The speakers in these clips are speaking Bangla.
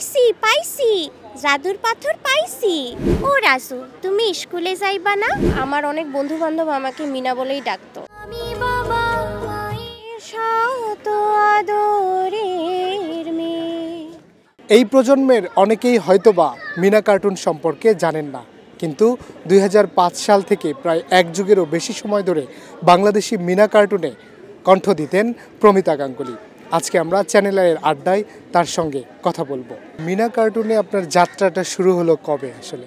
পাইছি পাইছি, জাদুর পাথর পাইছি। ও রাজু, তুমি স্কুলে যাইবা না? আমার অনেক বন্ধু বান্ধব আমাকে মিনা বলেই ডাকতো। আমি বাবা মায়ের শত আদরের মেয়ে। এই প্রজন্মের অনেকেই হয়তোবা মিনা কার্টুন সম্পর্কে জানেন না, কিন্তু 2005 সাল থেকে প্রায় এক যুগেরও বেশি সময় ধরে বাংলাদেশি মিনা কার্টুনে কণ্ঠ দিতেন প্রমিতা গাঙ্গুলী। আজকে আমরা চ্যানেল আইয়ের আড্ডায় তার সঙ্গে কথা বলবো। মিনা কার্টুনে আপনার যাত্রাটা শুরু হলো কবে আসলে?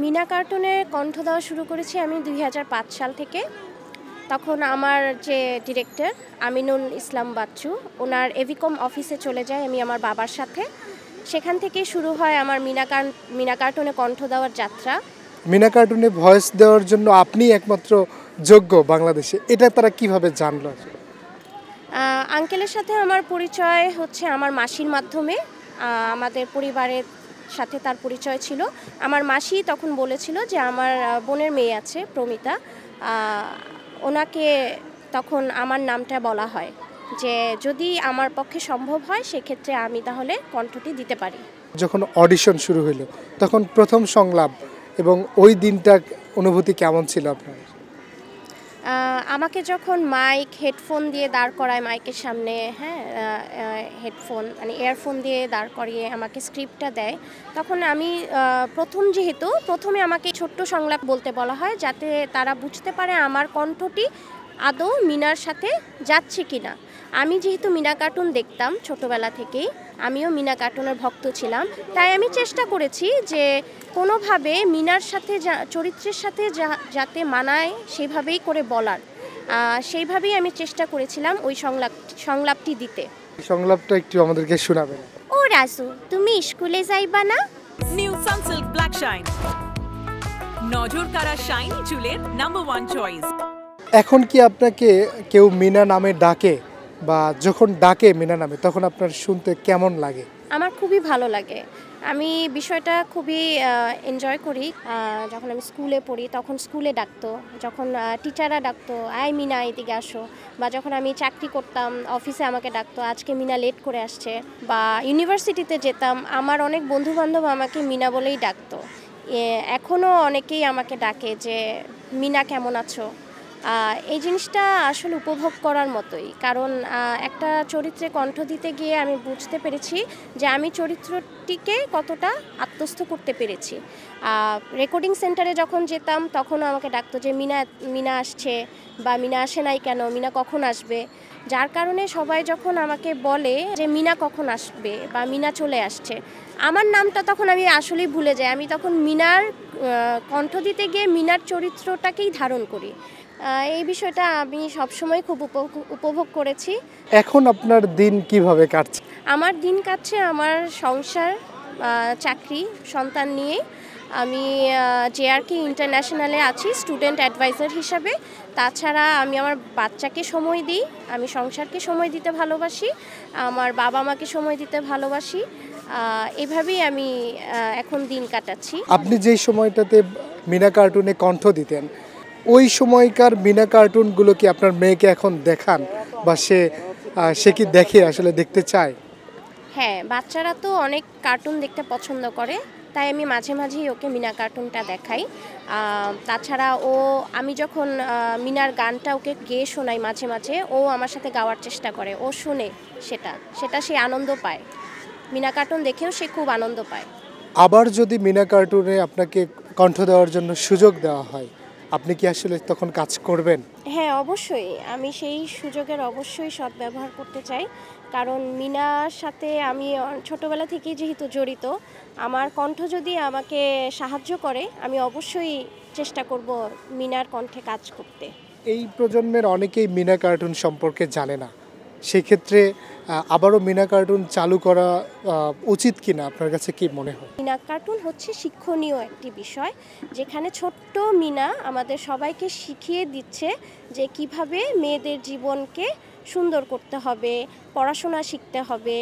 মিনা কার্টুনে কণ্ঠ দেওয়া শুরু করেছি আমি 2005 সাল থেকে। তখন আমার যে ডিরেক্টর আমিনুল ইসলাম বাচ্চু, ওনার এভিকম অফিসে চলে যায় আমি আমার বাবার সাথে। সেখান থেকেই শুরু হয় আমার মিনা কার্টুনে কণ্ঠ দেওয়ার যাত্রা। মিনা কার্টুনে ভয়েস দেওয়ার জন্য আপনি একমাত্র যোগ্য বাংলাদেশে, এটা তারা কিভাবে জানলো? আঙ্কেলের সাথে আমার পরিচয় হচ্ছে আমার মাসির মাধ্যমে। আমাদের পরিবারের সাথে তার পরিচয় ছিল। আমার মাসি তখন বলেছিল যে আমার বোনের মেয়ে আছে প্রমিতা, ওনাকে তখন আমার নামটা বলা হয় যে যদি আমার পক্ষে সম্ভব হয় সেক্ষেত্রে আমি তাহলে কণ্ঠটি দিতে পারি। যখন অডিশন শুরু হলো তখন প্রথম সংলাপ এবং ওই দিনটা অনুভূতি কেমন ছিল আপনার? আমাকে যখন মাইক হেডফোন দিয়ে দাঁড় করায় মাইকের সামনে, হেডফোন মানে ইয়ারফোন দিয়ে দাঁড় করিয়ে আমাকে স্ক্রিপ্টটা দেয়, তখন আমি প্রথমে আমাকে ছোট্ট সংলাপ বলতে বলা হয় যাতে তারা বুঝতে পারে আমার কণ্ঠটি আদৌ মিনার সাথে যাচ্ছে কিনা। আমি যেহেতু মিনা কার্টুন দেখতাম ছোটোবেলা থেকেই, আমিও মিনা কার্টুনের ভক্ত ছিলাম, তাই আমি চেষ্টা করেছি যে কোনোভাবে মিনার সাথে চরিত্রের সাথে যাতে মানায় সেভাবেই করে বলার। সেইভাবেই আমি চেষ্টা করেছিলাম ওই সংলাপটি দিতে। সংলাপটা একটু আমাদেরকে শোনাবেন? ও রাজু, তুমি স্কুলে যাইবা না? নিউ সানসিল্ক ব্ল্যাক শাইন, নজর কাড়া শাইনি চুলের নাম্বার 1 চয়েস। এখন কি আপনাকে কেউ মিনা নামে ডাকে, বা যখন ডাকে মিনা নামে তখন আপনার শুনতে কেমন লাগে? আমার খুবই ভালো লাগে, আমি বিষয়টা খুবই এনজয় করি। যখন আমি স্কুলে পড়ি তখন স্কুলে ডাকতো, যখন টিচাররা ডাকতো আয় মিনা এদিকে আসো, বা যখন আমি চাকরি করতাম অফিসে আমাকে ডাকতো আজকে মিনা লেট করে আসছে, বা ইউনিভার্সিটিতে যেতাম আমার অনেক বন্ধুবান্ধব আমাকে মিনা বলেই ডাকতো। এখনও অনেকেই আমাকে ডাকে যে মিনা কেমন আছো। এই জিনিসটা আসলে উপভোগ করার মতোই, কারণ একটা চরিত্রে কণ্ঠ দিতে গিয়ে আমি বুঝতে পেরেছি যে আমি চরিত্রটিকে কতটা আত্মস্থ করতে পেরেছি। রেকর্ডিং সেন্টারে যখন যেতাম তখনও আমাকে ডাকতো যে মিনা আসছে, বা মিনা আসে নাই কেন, মিনা কখন আসবে, যার কারণে সবাই যখন আমাকে বলে যে মিনা কখন আসবে বা মিনা চলে আসছে, আমার নামটা তখন আমি আসলেই ভুলে যাই। আমি তখন মিনার কণ্ঠ দিতে গিয়ে মিনার চরিত্রটাকেই ধারণ করি। এই বিষয়টা আমি সবসময় খুব উপভোগ করেছি। এখন আপনার দিন কিভাবে কাটছে? আমার দিন কাটছে আমার সংসার, চাকরি, সন্তান নিয়ে। আমি JRK ইন্টারন্যাশনালে আছি স্টুডেন্ট অ্যাডভাইজার হিসাবে। তাছাড়া আমি আমার বাচ্চাকে সময় দিই, আমি সংসারকে সময় দিতে ভালোবাসি, আমার বাবা মাকে সময় দিতে ভালোবাসি। এভাবেই আমি এখন দিন কাটাচ্ছি। আপনি যেই সময়টাতে মিনা কার্টুনে কণ্ঠ দিতেন ওই সময়কার মিনা কার্টুনগুলো কি আপনার মেয়েকে এখন দেখান, বা সে কি দেখে, আসলে দেখতে চায়? হ্যাঁ, বাচ্চারা তো অনেক কার্টুন দেখতে পছন্দ করে, তাই আমি মাঝে মাঝেই ওকে মিনা কার্টুনটা দেখাই। তাছাড়া আমি যখন মিনার গানটা ওকে গেয়ে শোনাই মাঝে মাঝে, ও আমার সাথে গাওয়ার চেষ্টা করে, ও শোনে, সেটা সে আনন্দ পায়। মিনা কার্টুন দেখেও সে খুব আনন্দ পায়। আবার যদি মিনা কার্টুনে আপনাকে কণ্ঠ দেওয়ার জন্য সুযোগ দেওয়া হয়, আপনি কি আসলে তখন কাজ করবেন? হ্যাঁ, অবশ্যই আমি সেই সুযোগের অবশ্যই সদ্ব্যবহার করতে চাই, কারণ মিনার সাথে আমি ছোটোবেলা থেকেই যেহেতু জড়িত, আমার কণ্ঠ যদি আমাকে সাহায্য করে আমি অবশ্যই চেষ্টা করব মিনার কণ্ঠে কাজ করতে। এই প্রজন্মের অনেকেই মিনা কার্টুন সম্পর্কে জানে না, সেক্ষেত্রে আবারও মিনা কার্টুন চালু করা উচিত কিনা আপনার কাছে কি মনে হয়? মিনা কার্টুন হচ্ছে শিক্ষণীয় একটি বিষয়, যেখানে ছোট্ট মিনা আমাদের সবাইকে শিখিয়ে দিচ্ছে যে কিভাবে মেয়েদের জীবনকে সুন্দর করতে হবে, পড়াশোনা শিখতে হবে,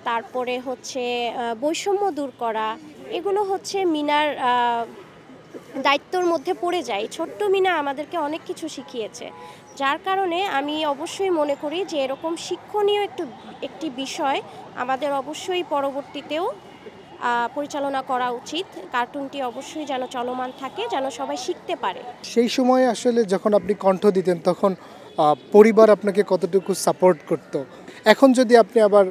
তারপরে হচ্ছে বৈষম্য দূর করা। এগুলো হচ্ছে মিনার দায়িত্বর মধ্যে পড়ে যাই। ছোট্ট মিনা আমাদেরকে অনেক কিছু শিখিয়েছে, যার কারণে আমি অবশ্যই মনে করি যে এরকম শিক্ষণীয় একটি বিষয় আমাদের অবশ্যই পরবর্তীতেও পরিচালনা করা উচিত। কার্টুনটি অবশ্যই যেন চলমান থাকে, যেন সবাই শিখতে পারে। সেই সময় আসলে যখন আপনি কণ্ঠ দিতেন তখন পরিবার আপনাকে কতটুকু সাপোর্ট করতো? এখন যদি আপনি আবার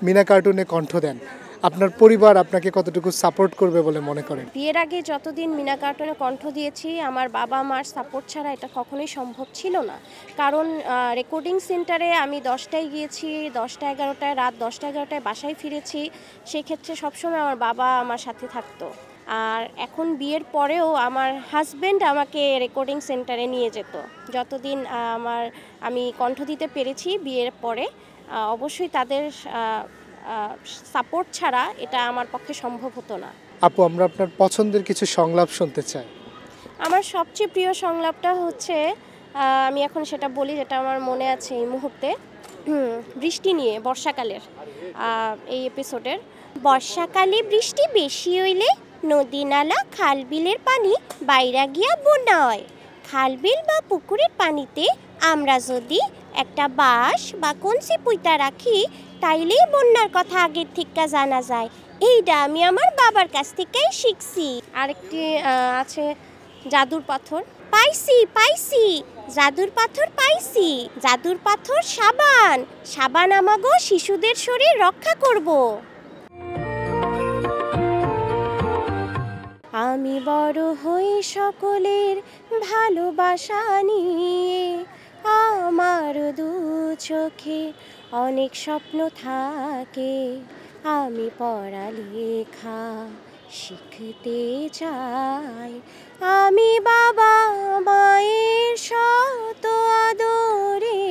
মিনা কার্টুনে কণ্ঠ দেন, আপনার পরিবার আপনাকে কতটুকু সাপোর্ট করবে বলে মনে করেন? বিয়ের আগে যতদিন মিনা কার্টুনে কণ্ঠ দিয়েছি, আমার বাবা মার সাপোর্ট ছাড়া এটা কখনোই সম্ভব ছিল না। কারণ রেকর্ডিং সেন্টারে আমি 10টায় গিয়েছি, 10টা 11টায়, রাত 10টা 11টায় বাসায় ফিরেছি। সেক্ষেত্রে সবসময় আমার বাবা আমার সাথে থাকতো। আর এখন বিয়ের পরেও আমার হাজব্যান্ড আমাকে রেকর্ডিং সেন্টারে নিয়ে যেত যতদিন আমি কণ্ঠ দিতে পেরেছি। বিয়ের পরে অবশ্যই তাদের সাপোর্ট ছাড়া এটা আমার পক্ষে সম্ভব হতো না। আপু, আমরা আপনার পছন্দের কিছু সংলাপ শুনতে চাই। আমার সবচেয়ে প্রিয় সংলাপটা হচ্ছে, আমি এখন সেটা বলি যেটা আমার মনে আছে এই মুহূর্তে। বৃষ্টি নিয়ে, বর্ষাকালের এই এপিসোডের। বর্ষাকালে বৃষ্টি বেশি হইলে নদী নালা খাল বিলের পানি বাইরা গিয়া বন্যা হয়। খাল বিল বা পুকুরের পানিতে আমরা যদি একটা বাঁশ বা কঞ্চি পুঁতা রাখি, তাইলেই বন্যার কথা আগের থেকে জানা যায়। এইটা আমি আমার বাবার কাছ থেকেই শিখছি। আরেকটি আছে জাদুর পাথর। পাইছি পাইছি জাদুর পাথর পাইছি, জাদুর পাথর সাবান, সাবান আমাগো শিশুদের শরীর রক্ষা করব। আমি বড় হই সকলের ভালোবাসা নিয়ে, আমার দু চোখে অনেক স্বপ্ন থাকে। আমি পড়ালেখা শিখতে চাই, আমি বাবা মায়ের শত আদরে